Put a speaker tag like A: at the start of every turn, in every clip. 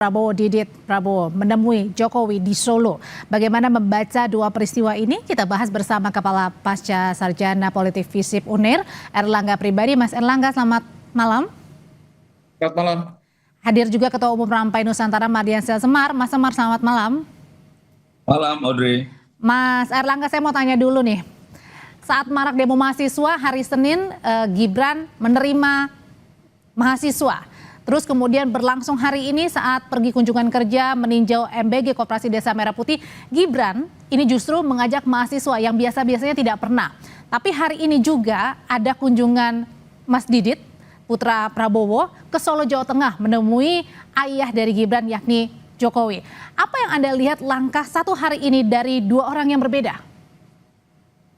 A: Prabowo Didit Prabowo menemui Jokowi di Solo. Bagaimana membaca dua peristiwa ini? Kita bahas bersama Kepala Pasca Sarjana Politik FISIP UNER, Erlangga Pribadi. Mas Erlangga, selamat malam.
B: Selamat malam.
A: Hadir juga Ketua Umum Rampai Nusantara Mardiansyah Semar. Mas Semar, selamat malam.
B: Malam, Audrey.
A: Mas Erlangga, saya mau tanya dulu nih. Saat marak demo mahasiswa hari Senin, Gibran menerima mahasiswa. Terus kemudian berlangsung hari ini saat pergi kunjungan kerja meninjau MBG Koperasi Desa Merah Putih, Gibran ini justru mengajak mahasiswa yang biasa-biasanya tidak pernah. Tapi hari ini juga ada kunjungan Mas Didit, putra Prabowo, ke Solo, Jawa Tengah menemui ayah dari Gibran yakni Jokowi. Apa yang Anda lihat langkah satu hari ini dari dua orang yang berbeda?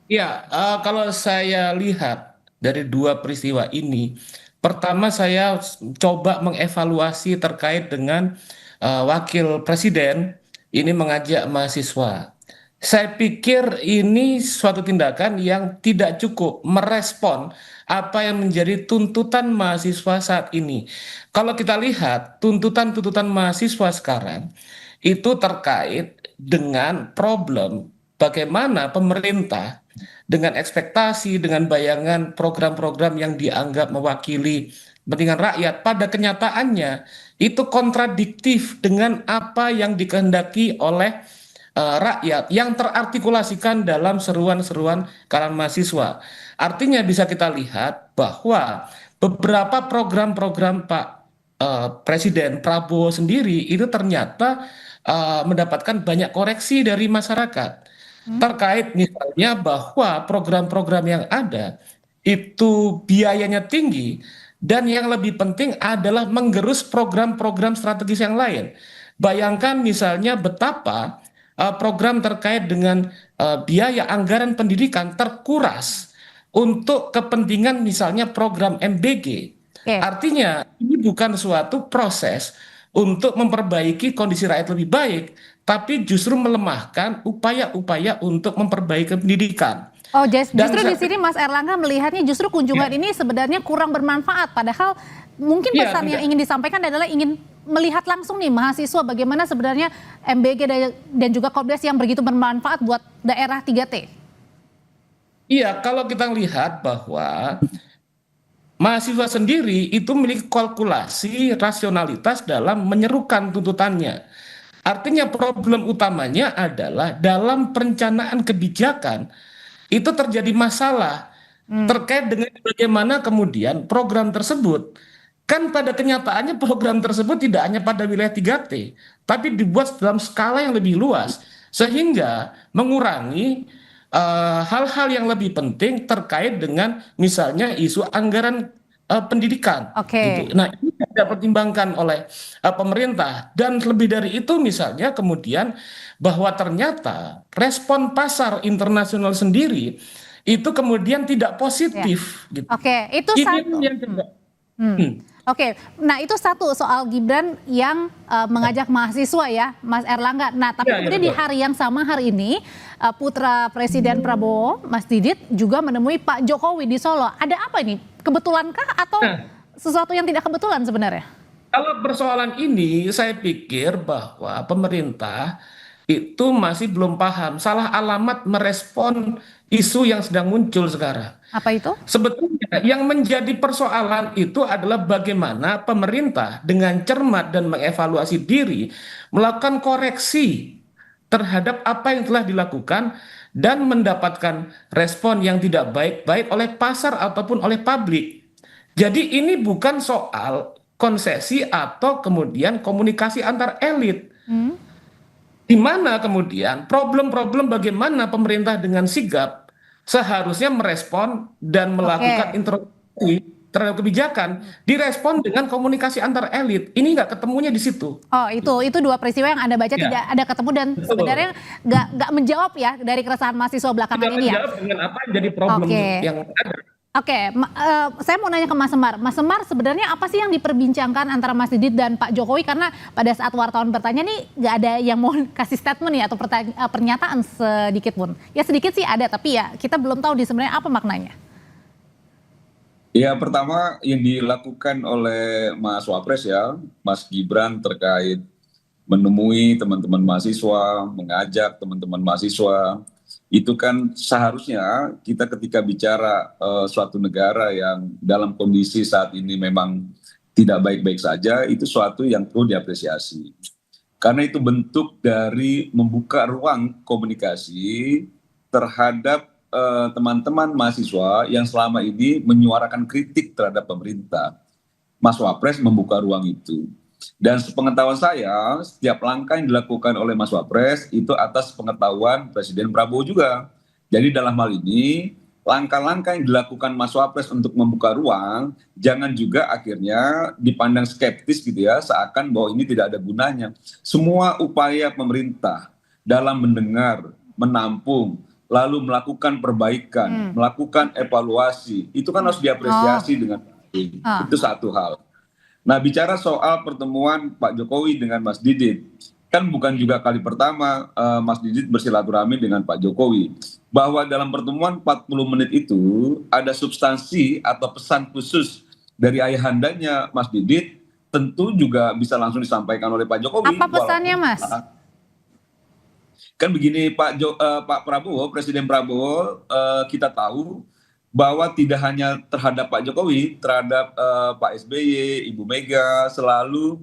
B: Ya, kalau saya lihat dari dua peristiwa ini, pertama saya coba mengevaluasi terkait dengan wakil presiden ini mengajak mahasiswa. Saya pikir ini suatu tindakan yang tidak cukup merespon apa yang menjadi tuntutan mahasiswa saat ini. Kalau kita lihat tuntutan-tuntutan mahasiswa sekarang itu terkait dengan problem bagaimana pemerintah dengan ekspektasi, dengan bayangan program-program yang dianggap mewakili kepentingan rakyat, pada kenyataannya itu kontradiktif dengan apa yang dikehendaki oleh rakyat yang terartikulasikan dalam seruan-seruan kalangan mahasiswa. Artinya bisa kita lihat bahwa beberapa program-program Pak Presiden Prabowo sendiri itu ternyata mendapatkan banyak koreksi dari masyarakat. Terkait misalnya bahwa program-program yang ada itu biayanya tinggi dan yang lebih penting adalah menggerus program-program strategis yang lain. Bayangkan misalnya betapa program terkait dengan biaya anggaran pendidikan terkuras untuk kepentingan misalnya program MBG. Artinya ini bukan suatu proses untuk memperbaiki kondisi rakyat lebih baik, tapi justru melemahkan upaya-upaya untuk memperbaiki pendidikan.
A: Oh, justru di sini Mas Erlangga melihatnya justru kunjungan ini sebenarnya kurang bermanfaat. Padahal mungkin pesan yang ingin disampaikan adalah ingin melihat langsung nih mahasiswa bagaimana sebenarnya MBG dan juga Kopdar yang begitu bermanfaat buat daerah 3T.
B: Iya, kalau kita lihat bahwa mahasiswa sendiri itu memiliki kalkulasi rasionalitas dalam menyerukan tuntutannya. Artinya problem utamanya adalah dalam perencanaan kebijakan itu terjadi masalah terkait dengan bagaimana kemudian program tersebut, kan pada kenyataannya program tersebut tidak hanya pada wilayah 3T, tapi dibuat dalam skala yang lebih luas sehingga mengurangi hal-hal yang lebih penting terkait dengan misalnya isu anggaran pendidikan. Gitu. Nah, ini tidak dipertimbangkan oleh pemerintah, dan lebih dari itu misalnya kemudian bahwa ternyata respon pasar internasional sendiri itu kemudian tidak positif. Gitu.
A: Itu satu. Nah itu satu soal Gibran yang mengajak mahasiswa ya, Mas Erlangga. Nah tapi kemudian di hari yang sama hari ini putra Presiden Prabowo, Mas Didit juga menemui Pak Jokowi di Solo. Ada apa ini? Kebetulankah atau sesuatu yang tidak kebetulan sebenarnya?
B: Kalau persoalan ini saya pikir bahwa pemerintah itu masih belum paham, salah alamat merespon isu yang sedang muncul sekarang.
A: Apa itu?
B: Sebetulnya yang menjadi persoalan itu adalah bagaimana pemerintah dengan cermat dan mengevaluasi diri melakukan koreksi terhadap apa yang telah dilakukan dan mendapatkan respon yang tidak baik-baik oleh pasar ataupun oleh publik. Jadi ini bukan soal konsesi atau kemudian komunikasi antar elit. Di mana kemudian problem-problem bagaimana pemerintah dengan sigap seharusnya merespon dan melakukan introspeksi terhadap kebijakan, direspon dengan komunikasi antar elit. Ini nggak ketemunya di situ.
A: Oh itu dua peristiwa yang Anda baca tidak ada ketemu dan sebenarnya nggak menjawab ya dari keresahan mahasiswa belakangan ini ya.
B: Tidak menjawab dengan apa yang jadi problem yang ada.
A: Saya mau nanya ke Mas Semar. Mas Semar, sebenarnya apa sih yang diperbincangkan antara Mas Didit dan Pak Jokowi? Karena pada saat wartawan bertanya nih nggak ada yang mau kasih statement ya atau pernyataan sedikit pun. Ya sedikit sih ada, tapi ya kita belum tahu di sebenarnya apa maknanya.
C: Ya pertama yang dilakukan oleh Mas Wapres ya, Mas Gibran terkait menemui teman-teman mahasiswa, mengajak teman-teman mahasiswa. Itu kan seharusnya kita ketika bicara suatu negara yang dalam kondisi saat ini memang tidak baik-baik saja, itu suatu yang perlu diapresiasi. Karena itu bentuk dari membuka ruang komunikasi terhadap teman-teman mahasiswa yang selama ini menyuarakan kritik terhadap pemerintah. Mas Wapres membuka ruang itu. Dan sepengetahuan saya, setiap langkah yang dilakukan oleh Mas Wapres itu atas pengetahuan Presiden Prabowo juga. Jadi dalam hal ini, langkah-langkah yang dilakukan Mas Wapres untuk membuka ruang, jangan juga akhirnya dipandang skeptis gitu ya, seakan bahwa ini tidak ada gunanya. Semua upaya pemerintah dalam mendengar, menampung, lalu melakukan perbaikan, melakukan evaluasi, itu kan harus diapresiasi dengan baik. Itu satu hal. Nah, bicara soal pertemuan Pak Jokowi dengan Mas Didit, kan bukan juga kali pertama Mas Didit bersilaturahmi dengan Pak Jokowi. Bahwa dalam pertemuan 40 menit itu ada substansi atau pesan khusus dari ayahandanya Mas Didit, tentu juga bisa langsung disampaikan oleh Pak Jokowi.
A: Apa pesannya, Mas?
C: Kan begini, Pak Prabowo, Presiden Prabowo, kita tahu bahwa tidak hanya terhadap Pak Jokowi, terhadap Pak SBY, Ibu Mega selalu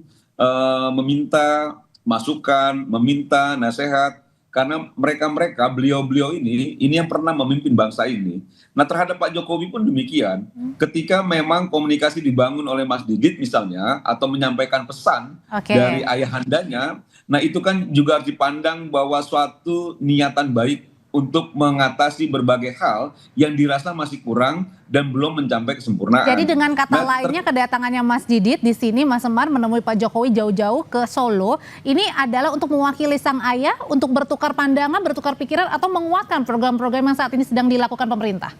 C: meminta masukan, meminta nasihat, karena mereka-mereka, beliau-beliau ini yang pernah memimpin bangsa ini. Nah, terhadap Pak Jokowi pun demikian. Ketika memang komunikasi dibangun oleh Mas Didit misalnya, atau menyampaikan pesan dari ayahandanya, nah itu kan juga harus dipandang bahwa suatu niatan baik untuk mengatasi berbagai hal yang dirasa masih kurang dan belum mencapai kesempurnaan.
A: Jadi dengan kata lainnya, kedatangannya Mas Didit di sini, Mas Semar menemui Pak Jokowi jauh-jauh ke Solo, ini adalah untuk mewakili sang ayah, untuk bertukar pandangan, bertukar pikiran, atau menguatkan program-program yang saat ini sedang dilakukan pemerintah,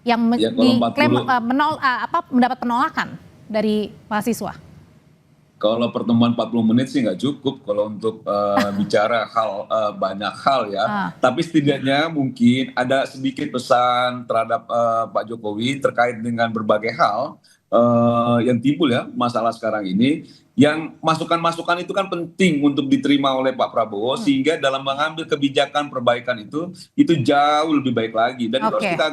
A: yang diklaim mendapat penolakan dari mahasiswa.
C: Kalau pertemuan 40 menit sih nggak cukup kalau untuk bicara banyak hal ya. Tapi setidaknya mungkin ada sedikit pesan terhadap Pak Jokowi terkait dengan berbagai hal yang timbul ya masalah sekarang ini. Yang masukan-masukan itu kan penting untuk diterima oleh Pak Prabowo sehingga dalam mengambil kebijakan perbaikan itu jauh lebih baik lagi. Dan itu harus kita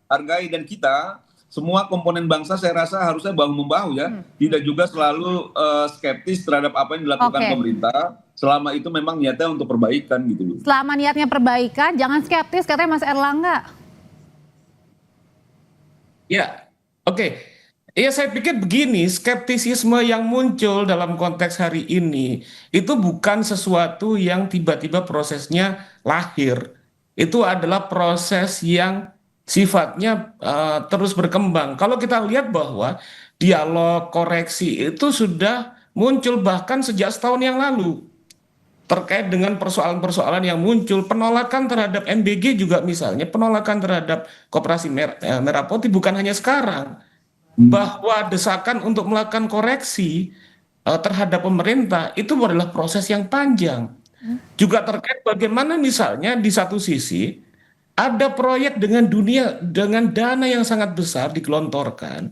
C: hargai, dan kita semua komponen bangsa saya rasa harusnya bahu-membahu ya, tidak juga selalu skeptis terhadap apa yang dilakukan pemerintah, selama itu memang niatnya untuk perbaikan gitu loh.
A: Selama niatnya perbaikan, jangan skeptis, katanya Mas Erlangga.
B: Ya, oke. Ya, saya pikir begini, skeptisisme yang muncul dalam konteks hari ini itu bukan sesuatu yang tiba-tiba prosesnya lahir. Itu adalah proses yang sifatnya terus berkembang. Kalau kita lihat bahwa dialog koreksi itu sudah muncul bahkan sejak setahun yang lalu terkait dengan persoalan-persoalan yang muncul, penolakan terhadap MBG juga misalnya, penolakan terhadap Koperasi Merah Putih bukan hanya sekarang, bahwa desakan untuk melakukan koreksi terhadap pemerintah itu adalah proses yang panjang. Juga terkait bagaimana misalnya di satu sisi ada proyek dengan dana yang sangat besar digelontorkan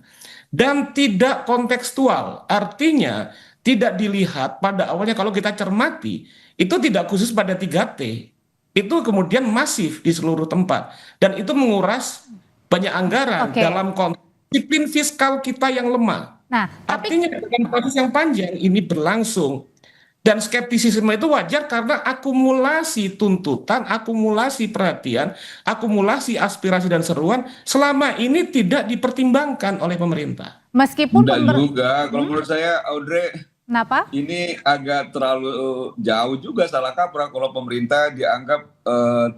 B: dan tidak kontekstual. Artinya tidak dilihat pada awalnya, kalau kita cermati itu tidak khusus pada 3T. Itu kemudian masif di seluruh tempat dan itu menguras banyak anggaran dalam konteks disiplin fiskal kita yang lemah.
A: Nah,
B: artinya dalam proses yang panjang ini berlangsung. Dan skeptisisme itu wajar karena akumulasi tuntutan, akumulasi perhatian, akumulasi aspirasi dan seruan selama ini tidak dipertimbangkan oleh pemerintah.
A: Meskipun
C: juga, kalau menurut saya, Audrey,
A: kenapa?
C: Ini agak terlalu jauh juga salah kaprah kalau pemerintah dianggap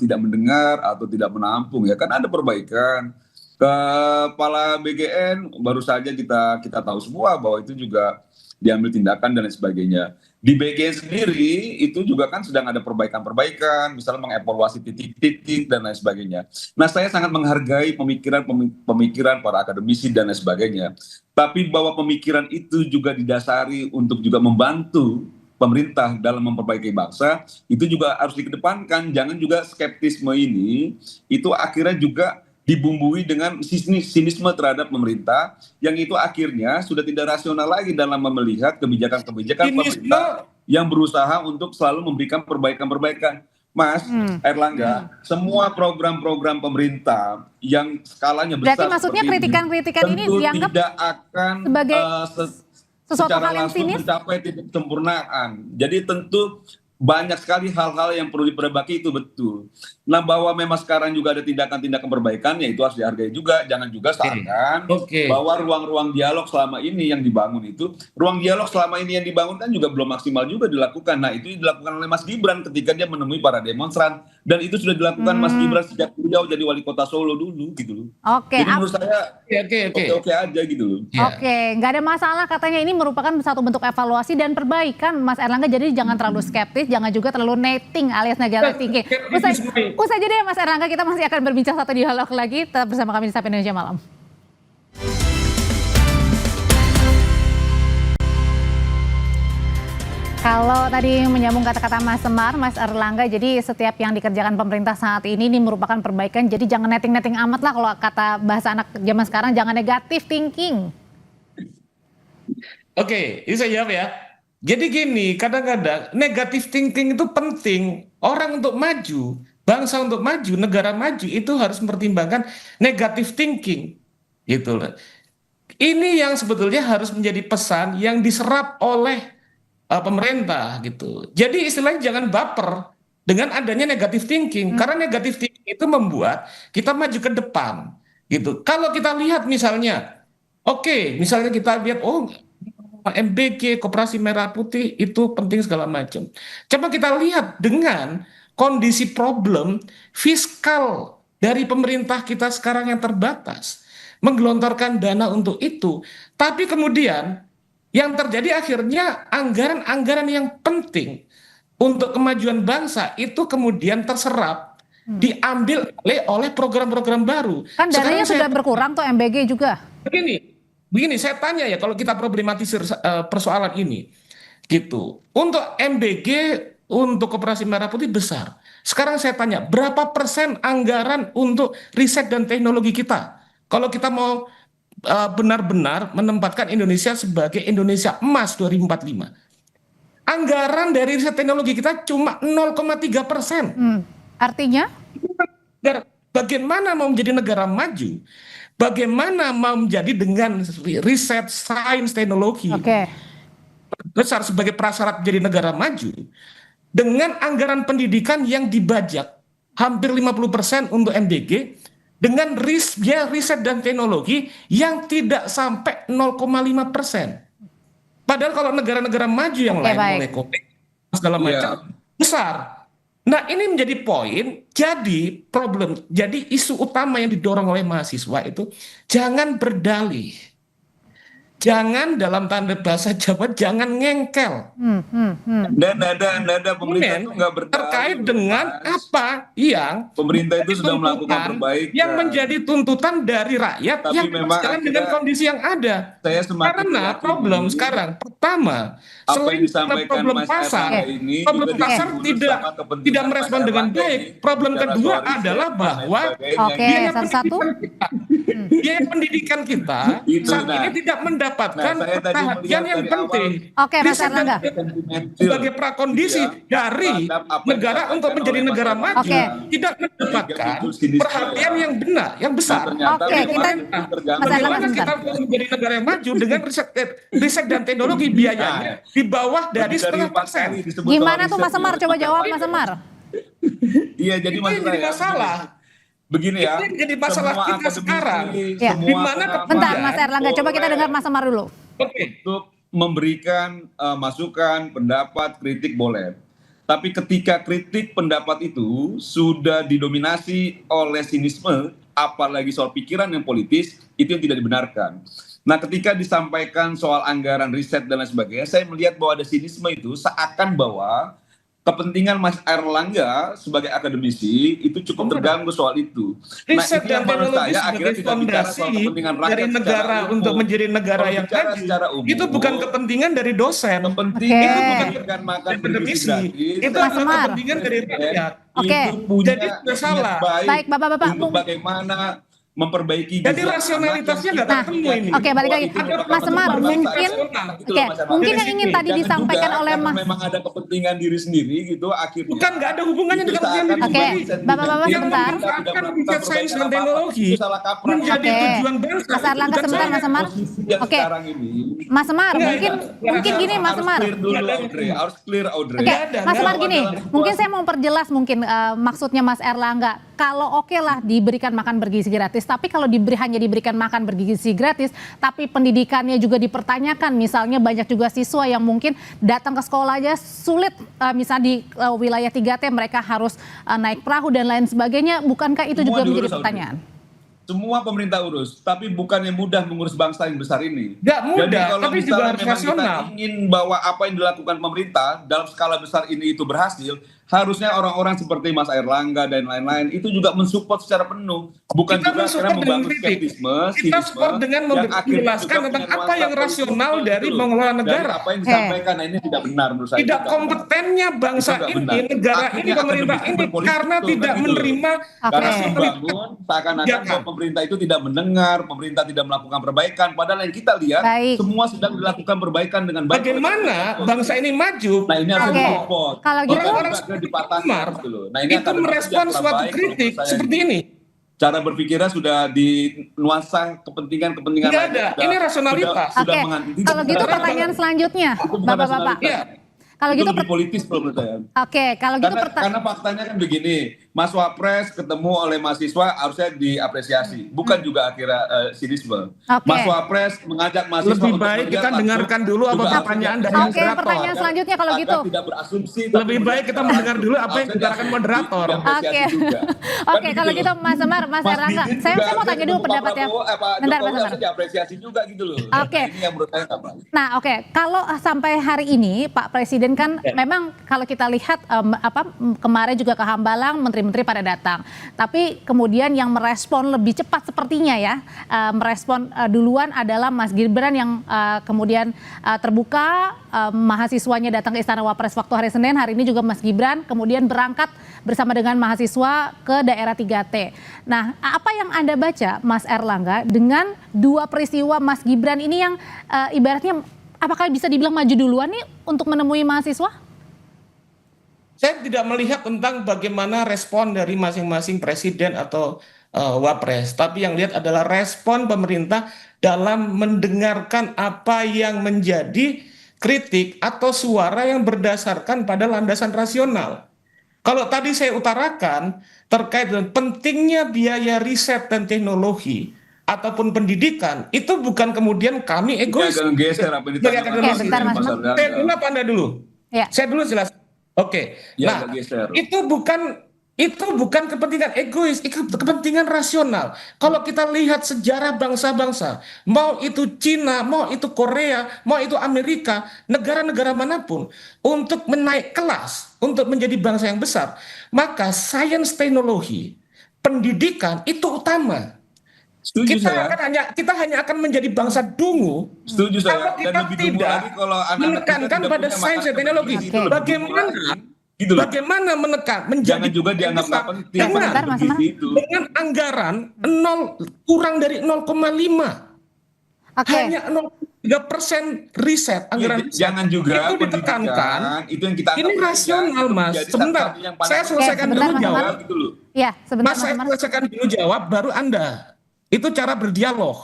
C: tidak mendengar atau tidak menampung ya, kan ada perbaikan. Kepala BGN baru saja kita tahu semua bahwa itu juga diambil tindakan dan lain sebagainya. Di BGN sendiri itu juga kan sedang ada perbaikan-perbaikan, misalnya mengevaluasi titik-titik dan lain sebagainya. Nah, saya sangat menghargai pemikiran para akademisi dan lain sebagainya. Tapi bahwa pemikiran itu juga didasari untuk juga membantu pemerintah dalam memperbaiki bangsa, itu juga harus dikedepankan. Jangan juga skeptisme ini itu akhirnya juga dibumbui dengan sinisme terhadap pemerintah yang itu akhirnya sudah tidak rasional lagi dalam melihat kebijakan-kebijakan pemerintah yang berusaha untuk selalu memberikan perbaikan-perbaikan. Mas Erlangga, semua program-program pemerintah yang skalanya besar
A: Berarti maksudnya
C: seperti
A: kritikan-kritikan ini
C: tentu
A: dianggap
C: tidak akan
A: sebagai sesuatu
C: secara
A: hal yang
C: langsung
A: sinis?
C: mencapai titik kesempurnaan. Jadi tentu banyak sekali hal-hal yang perlu diperbaiki, itu betul. Nah, bahwa memang sekarang juga ada tindakan-tindakan perbaikan, ya itu harus dihargai juga. Jangan juga seakan
B: Oke.
C: bahwa ruang-ruang dialog selama ini yang dibangun itu, ruang dialog selama ini yang dibangun kan juga belum maksimal juga dilakukan. Nah, itu dilakukan oleh Mas Gibran ketika dia menemui para demonstran, dan itu sudah dilakukan Mas Gibran sejak beliau jadi wali kota Solo dulu gitu loh.
A: Oke,
C: Jadi menurut saya
B: Oke.
C: oke-oke aja gitu loh.
B: Ya.
A: Oke, nggak ada masalah, katanya ini merupakan satu bentuk evaluasi dan perbaikan, Mas Erlangga. Jadi jangan terlalu skeptis, jangan juga terlalu netting alias negatif thinking. Usai jeda ya Mas Erlangga, kita masih akan berbincang satu dialog lagi. Tetap bersama kami di Sapa Indonesia Malam. Kalau tadi menyambung kata-kata Mas Semar, Mas Erlangga, jadi setiap yang dikerjakan pemerintah saat ini merupakan perbaikan. Jadi jangan netting-netting amat lah, kalau kata bahasa anak zaman sekarang, jangan negatif thinking.
B: Oke, ini saya jawab ya. Jadi gini, kadang-kadang negatif thinking itu penting. Orang untuk maju, bangsa untuk maju, negara maju itu harus mempertimbangkan negatif thinking. Gitu loh. Ini yang sebetulnya harus menjadi pesan yang diserap oleh pemerintah gitu. Jadi istilahnya jangan baper dengan adanya negatif thinking, karena negatif thinking itu membuat kita maju ke depan gitu. Kalau kita lihat misalnya, misalnya kita lihat MBG, Koperasi Merah Putih itu penting segala macam. Coba kita lihat dengan kondisi problem fiskal dari pemerintah kita sekarang yang terbatas, menggelontorkan dana untuk itu, tapi kemudian yang terjadi akhirnya anggaran-anggaran yang penting untuk kemajuan bangsa itu kemudian terserap, diambil oleh program-program baru.
A: Kan dananya sudah berkurang tuh MBG juga.
B: Begini, saya tanya ya, kalau kita problematisir persoalan ini, gitu. Untuk MBG, untuk Koperasi Merah Putih besar. Sekarang saya tanya, berapa persen anggaran untuk riset dan teknologi kita? Kalau kita mau benar-benar menempatkan Indonesia sebagai Indonesia emas 2045. Anggaran dari riset teknologi kita cuma 0,3%.
A: Artinya?
B: Bagaimana mau menjadi negara maju? Bagaimana mau menjadi dengan riset, sains, teknologi besar sebagai prasyarat menjadi negara maju, dengan anggaran pendidikan yang dibajak hampir 50% untuk MBG, dengan riset dan teknologi yang tidak sampai 0,5%. Padahal kalau negara-negara maju yang lain mulai COVID segala macam besar. Nah, ini menjadi poin, jadi problem, jadi isu utama yang didorong oleh mahasiswa itu jangan berdalih. Jangan, dalam tanda bahasa Jawa, jangan ngengkel.
C: Dan ada pemerintah itu nggak berdalih
B: terkait dengan apa yang
C: pemerintah itu sudah melakukan perbaikan
B: yang menjadi tuntutan dari rakyat.
C: Tapi
B: yang
C: memang
B: sekarang dengan kondisi yang ada. Karena problem sekarang pertama, selain problem pasar, problem pasar tidak merespon dengan baik. Problem kedua adalah bahwa biaya pendidikan kita saat ini tidak mendapatkan perhatian yang penting.
A: Mas Erlangga.
B: Sebagai prakondisi dari negara untuk menjadi negara maju, tidak mendapatkan perhatian yang benar, yang besar. Bagaimana kita menjadi negara yang maju dengan riset dan teknologi biayanya di bawah dari 0,5%.
A: Gimana tuh Mas Semar? Coba jawab Mas Semar.
C: Iya, jadi
B: masalah. Begini ya, ini jadi masalah kita sekarang.
A: Di mana bentar Mas Erlangga, coba kita dengar Mas Semar dulu.
C: Untuk memberikan masukan, pendapat, kritik boleh. Tapi ketika kritik pendapat itu sudah didominasi oleh sinisme, apalagi soal pikiran yang politis, itu yang tidak dibenarkan. Nah, ketika disampaikan soal anggaran riset dan lain sebagainya, saya melihat bahwa ada sinisme itu seakan bahwa kepentingan Mas Erlangga sebagai akademisi itu cukup terganggu soal itu.
B: Riset dan teknologi sebagai fondasi dari negara untuk menjadi negara yang maju, itu bukan kepentingan dari dosen.
C: Itu bukan makan
B: akademisi. Itu adalah kepentingan dari rakyat.
C: Itu punya
B: jadi salah.
A: Baik, Bapak-bapak.
C: Untuk bagaimana memperbaiki
B: Jadi
C: gizi
B: rasionalitasnya
C: anak
B: nggak
C: yang
B: ketemu
C: kita
B: ini.
A: Oke, balik lagi.
C: itu merupakan
A: Mas Semar,
C: kepentingan bangsa
A: mungkin
C: nasional. Gitu
A: oke,
C: loh, Mas Hermawan.
A: mungkin yang
B: Dari
A: ingin
B: sini,
A: tadi
C: Jangan
A: disampaikan
C: juga
A: oleh
C: karena
A: Mas.
C: memang ada kepentingan diri sendiri gitu akhirnya.
B: Bukan, nggak ada hubungannya
C: itu
B: dengan kepentingan
C: seakan
B: diri
A: Oke,
B: sendiri.
A: Bapak-bapak
C: Yang
A: sebentar.
B: Memanfaatkan riset sains dan
C: perbaikan apa-apa.
B: teknologi
C: Itu salah kaprah.
B: menjadi
A: Oke.
B: tujuan bangsa.
A: Mas Erlangga
B: Bukan
A: sebentar,
B: saya.
A: Mas Semar.
C: Posisi yang
A: Oke.
C: sekarang ini
A: Mas Semar,
B: Enggak,
A: mungkin
B: enggak.
A: gini Mas Semar.
C: harus clear dulu,
B: Nggak ada.
C: Audrey. Harus clear, Audrey.
A: Oke,
B: Nggak ada,
A: Mas
B: nggak
A: Semar
C: ada.
A: gini,
C: Dalam
A: mungkin saya mau perjelas mungkin maksudnya Mas Erlangga. Kalau oke lah diberikan makan bergizi gratis, tapi kalau hanya diberikan makan bergizi gratis, tapi pendidikannya juga dipertanyakan. Misalnya banyak juga siswa yang mungkin datang ke sekolah aja sulit, misalnya di wilayah 3T mereka harus naik perahu dan lain sebagainya. Bukankah itu
C: Semua
A: juga menjadi
C: diurus,
A: pertanyaan?
C: Semua pemerintah urus, tapi bukannya mudah mengurus bangsa yang besar ini.
B: Nggak mudah,
C: Jadi kalau
B: tapi juga
C: misalnya
B: harus
C: memang
B: rasional.
C: kita ingin bahwa apa yang dilakukan pemerintah dalam skala besar ini itu berhasil, harusnya orang-orang seperti Mas Erlangga dan lain-lain itu juga mensupport secara penuh. Bukan
B: Kita
C: juga
B: mensupport
C: karena
B: dengan
C: membangun
B: kritik.
C: skeptisme,
B: Kita
C: sinisme,
B: support dengan
C: yang akhirnya
B: menjelaskan
C: juga
B: tentang
C: punya
B: apa
C: nuansa
B: yang rasional
C: politik
B: dari
C: gitu loh.
B: mengelola negara.
C: Dari apa yang
A: Oke.
C: disampaikan, nah ini tidak benar menurut saya.
B: Tidak
C: Itu benar.
B: kompetennya bangsa
C: Itu nggak
B: ini,
C: benar.
B: negara
C: Akhirnya
B: ini, pemerintah
C: akademisi
B: ini
C: berpolitik
B: karena
C: tuh,
B: tidak
C: kan gitu loh.
B: menerima
C: Karena
A: Oke.
C: membangun seakan-akan bahwa pemerintah itu tidak mendengar, pemerintah tidak melakukan perbaikan. Padahal yang kita lihat
A: Baik.
C: semua sedang dilakukan perbaikan dengan baik.
B: Bagaimana bangsa ini maju?
C: Nah ini harus
A: Oke.
C: disupport.
A: Kalau gitu-
B: Orang-orang
C: Juga dipatahkan
B: Umar
C: gitu loh. Nah ini
B: itu
C: akademisi
B: merespon
C: yang
B: suatu
C: terbaik
B: kritik
C: menurut saya
B: seperti ini.
C: Cara berpikirnya sudah di nuansa kepentingan-kepentingan
B: Nggak
C: lainnya
B: ada. Ini rasionalitas.
C: sudah
A: Oke,
C: menganti-
A: kalau gitu
C: Tidak.
A: pertanyaan selanjutnya,
C: Itu bukan
A: Bapak-bapak.
C: rasionalitas.
B: Iya.
A: Kalau
C: Itu
A: gitu
C: lebih politis kalau menurut saya.
A: Oke, kalau gitu
C: Karena faktanya kan begini, Mas Wapres ketemu oleh mahasiswa harusnya diapresiasi, bukan juga akhirnya sinisme.
A: Oke.
C: Mas Wapres mengajak mahasiswa
B: Lebih
C: untuk
B: baik
C: melihat
B: kita
C: langsung,
B: dengarkan dulu apa
C: juga
B: pertanyaan
C: harusnya
B: dari
A: Oke,
B: moderator.
A: pertanyaan selanjutnya kalau
C: agar
A: gitu.
C: tidak berasumsi.
B: Lebih baik kita mendengar dulu apa yang dibicarakan moderator.
A: Oke. Oke, kalau gitu Mas Semar, Mas Erlangga, saya mau tanya dulu pendapatnya. Bentar, Mas Semar.
C: Diapresiasi juga gitu loh.
A: Oke.
C: Nah, ini yang menurut saya nggak baik.
A: Nah, oke, kalau sampai hari ini Pak Presiden kan memang kalau kita lihat kemarin juga ke Hambalang menteri-menteri pada datang. Tapi kemudian yang merespon lebih cepat sepertinya ya, merespon duluan adalah Mas Gibran yang kemudian terbuka, mahasiswanya datang ke Istana Wapres waktu hari Senin. Hari ini juga Mas Gibran kemudian berangkat bersama dengan mahasiswa ke daerah 3T. Nah, apa yang Anda baca Mas Erlangga dengan dua peristiwa Mas Gibran ini yang ibaratnya apakah bisa dibilang maju duluan nih untuk menemui mahasiswa?
B: Saya tidak melihat tentang bagaimana respon dari masing-masing presiden atau wapres, tapi yang lihat adalah respon pemerintah dalam mendengarkan apa yang menjadi kritik atau suara yang berdasarkan pada landasan rasional. Kalau tadi saya utarakan terkait dengan pentingnya biaya riset dan teknologi ataupun pendidikan, itu bukan kemudian kami egois.
C: Jangan geser apa yang
B: Sebagai
C: ditanyakan
B: akademisi.
A: Oke, bentar, Mas Erlangga.
B: Saya dulu apa Anda dulu?
A: Ya.
B: Saya dulu jelas. Oke.
C: Ya,
B: Nah,
C: agak geser.
B: itu bukan kepentingan egois, itu kepentingan rasional. Kalau kita lihat sejarah bangsa-bangsa, mau itu Cina, mau itu Korea, mau itu Amerika, negara-negara manapun, untuk menaik kelas, untuk menjadi bangsa yang besar, maka sains teknologi, pendidikan itu utama.
C: Setuju saya.
B: Kita hanya akan menjadi bangsa dungu
C: Setuju saya.
B: kalau kita
C: Dan lebih dungu
B: tidak
C: lagi kalau anak-anak kita
B: menekankan
C: tidak
B: pada
C: punya
B: sains dan
C: makna
B: teknologi.
C: bergizi, itu lebih dungu
B: Bagaimana
C: lagi. Gitu loh.
B: bagaimana menekan menjadi
C: Jangan juga
B: bangsa
C: dianggap
B: besar
C: nggak penting.
B: dengan,
A: Sebentar, Mas Amar.
C: Begitu itu.
B: dengan anggaran kurang dari 0,5,
A: Oke.
B: hanya 0,3% riset anggaran
C: Ya,
B: riset.
C: jangan juga
B: itu ditekankan.
C: pendidikan, itu yang kita anggap
B: Ini rasional,
C: itu
B: Mas.
C: menjadi
B: Sebentar,
C: salah satu yang paling
B: saya selesaikan
A: Oke, sebentar,
B: dulu
A: Mas
B: jawab.
A: Amar.
C: gitu loh.
A: Ya, sebentar
B: Mas,
A: Mas
B: saya
A: Semar.
B: selesaikan dulu jawab, baru Anda. Itu cara berdialog.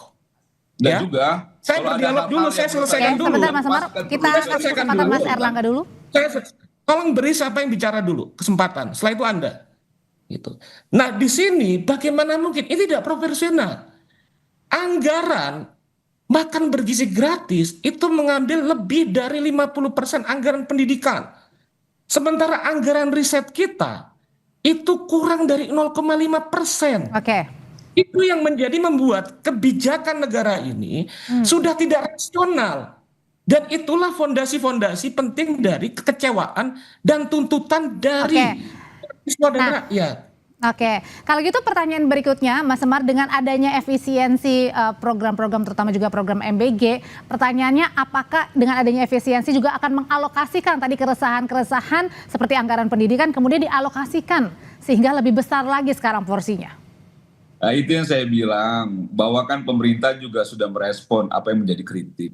C: Dan
B: Ya.
C: juga
B: Saya
C: kalau ada
B: berdialog
C: hal-hal
B: dulu,
C: yang
B: saya
C: menurut
B: selesaikan
A: Oke,
B: dulu.
A: sebentar Mas Semar.
C: Masukan
A: Kita
C: dulu.
A: kasih
B: Selesaikan
A: kesempatan
B: dulu.
A: Mas Erlangga dulu.
B: Tolong beri siapa yang bicara dulu kesempatan. Setelah itu Anda. Gitu. Nah di sini bagaimana mungkin ini tidak proporsional. Anggaran makan bergizi gratis itu mengambil lebih dari 50% anggaran pendidikan. Sementara anggaran riset kita itu kurang dari 0,5%.
A: Oke.
B: Itu yang membuat kebijakan negara ini sudah tidak rasional. Dan itulah fondasi-fondasi penting dari kekecewaan dan tuntutan dari siswa dan
A: Nah.
B: rakyat.
A: Oke, kalau gitu pertanyaan berikutnya, Mas Semar, dengan adanya efisiensi program-program terutama juga program MBG, pertanyaannya apakah dengan adanya efisiensi juga akan mengalokasikan tadi keresahan-keresahan seperti anggaran pendidikan kemudian dialokasikan sehingga lebih besar lagi sekarang porsinya?
C: Nah, itu yang saya bilang, bahwa kan pemerintah juga sudah merespon apa yang menjadi kritik,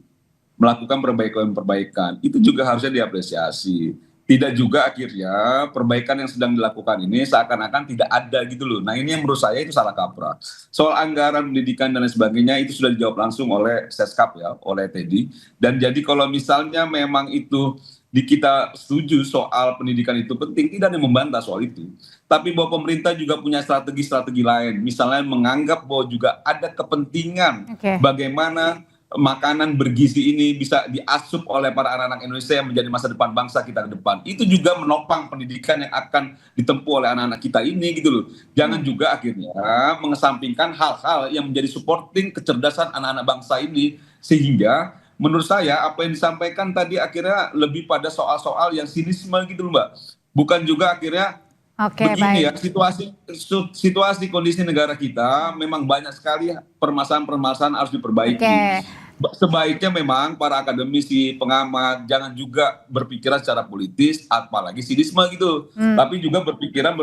C: melakukan perbaikan-perbaikan, itu juga harusnya diapresiasi. Tidak juga akhirnya perbaikan yang sedang dilakukan ini seakan-akan tidak ada gitu loh. Nah, ini yang menurut saya itu salah kaprah. Soal anggaran pendidikan dan lain sebagainya itu sudah dijawab langsung oleh Seskap ya, oleh Teddy. Dan jadi kalau misalnya memang itu kita setuju soal pendidikan itu penting, tidak ada yang membantah soal itu. Tapi bahwa pemerintah juga punya strategi-strategi lain. Misalnya menganggap bahwa juga ada kepentingan
A: Oke.
C: bagaimana makanan bergizi ini bisa diasup oleh para anak-anak Indonesia yang menjadi masa depan bangsa kita ke depan. Itu juga menopang pendidikan yang akan ditempuh oleh anak-anak kita ini gitu loh. Jangan juga akhirnya mengesampingkan hal-hal yang menjadi supporting kecerdasan anak-anak bangsa ini. Sehingga menurut saya apa yang disampaikan tadi akhirnya lebih pada soal-soal yang sinisme gitu loh Mbak. Bukan juga akhirnya
A: Oke,
C: begini ya,
A: baik.
C: situasi kondisi negara kita memang banyak sekali permasalahan-permasalahan harus diperbaiki.
A: Oke.
C: Sebaiknya memang para akademisi, pengamat jangan juga berpikiran secara politis, apalagi sinisme gitu. Tapi juga berpikiran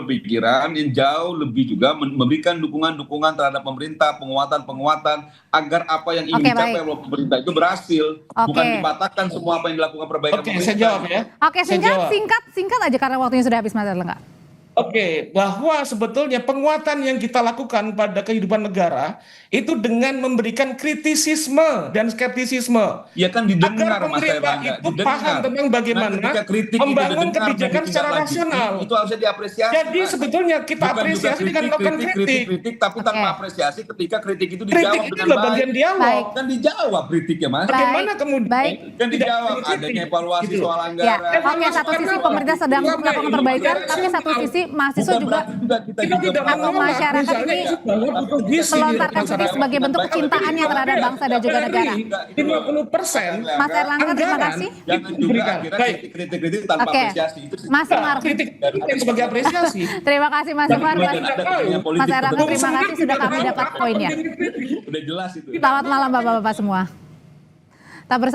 C: yang jauh lebih juga memberikan dukungan-dukungan terhadap pemerintah, penguatan-penguatan agar apa yang ingin
A: Oke,
C: dicapai
A: baik.
C: oleh pemerintah itu berhasil, bukan
A: Oke.
C: dipatahkan semua apa yang dilakukan perbaikan
B: Oke,
C: pemerintah.
B: saya jawab ya.
A: Oke,
B: Saya jawab.
A: singkat aja karena waktunya sudah habis Mas Erlangga.
B: Oke, bahwa sebetulnya penguatan yang kita lakukan pada kehidupan negara itu dengan memberikan kritisisme dan skeptisisme.
C: Ya kan didengar
B: Agar
C: Mas
B: pemerintah
C: Erlangga,
B: itu paham tentang bagaimana
C: ketika kritik itu
B: membangun
C: didengar dan
B: kebijakan secara
C: ditindaklanjuti,
B: rasional.
C: itu harusnya diapresiasi.
B: Jadi
C: Mas.
B: sebetulnya kita
C: Bukan juga
B: apresiasi dengan melakukan kritik.
C: tapi tanpa
A: Oke.
C: apresiasi ketika kritik itu
B: Kritik
C: dijawab
B: itu
C: dengan
B: adalah
C: baik.
B: bagian dialog.
C: Kan dijawab kritiknya Mas.
A: Baik.
B: Bagaimana kemudian
A: Baik.
C: Kan
B: tidak
C: dijawab
B: kritik,
C: adanya evaluasi
B: gitu.
C: soal
A: Ya,
C: anggaran.
A: oke, satu sisi pemerintah sedang melakukan perbaikan, tapi satu sisi mahasiswa
C: Bukan
A: juga
C: berarti juga kita
B: Kita tidak
A: atau
B: menolak
A: masyarakat
B: misalnya
A: ini
B: bahwa butuh gizi di
A: melontarkan
B: masyarakat.
A: kritik sebagai bentuk kecintaannya terhadap bangsa dan juga negara.
B: 50%
A: Mas Erlangga, terima
B: anggaran
A: kasih.
C: Jangan juga
B: diberikan.
C: akhirnya
B: Baik.
C: kritik tanpa
A: Oke.
C: apresiasi itu.
A: Mas Umar.
B: Kritik itu sebagai apresiasi.
A: Terima kasih Mas Umar.
C: Kemudian ada kepentingan politik
A: Mas Erlangga,
C: tertentu.
A: terima kasih sudah kami dapat poinnya.
C: Udah jelas itu.
A: Selamat malam Bapak-bapak semua. Tak bersama